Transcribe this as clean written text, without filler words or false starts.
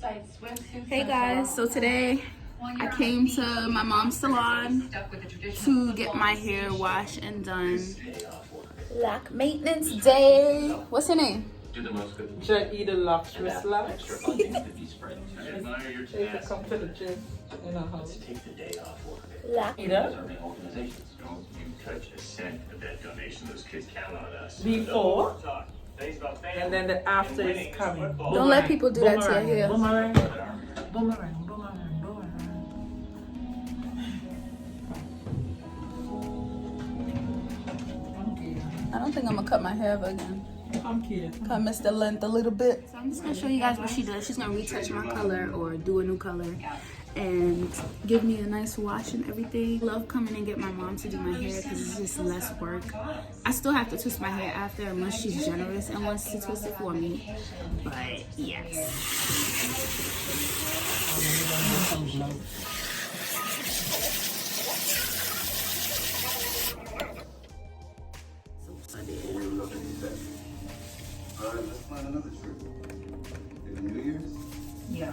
Hey guys, so today I came to my mom's salon to get my hair washed and done. Loc maintenance day. What's her name? Jaheda Locs with Locs. She used to come to the gym in her house. Jaheda. Before. And then the after is coming. Don't let people do that to your hair. Boomerang. Boomerang. Boomerang. Boomerang. I don't think I'm gonna cut my hair ever again. I missed the length a little bit. So I'm just gonna show you guys what she does. She's gonna retouch my color or do a new color and give me a nice wash and everything. Love coming and get my mom to do my hair because it's just less work. I still have to twist my hair after unless she's generous and wants to twist it for me. But yes. Alright, let's plan another trip. New Year's? Yeah.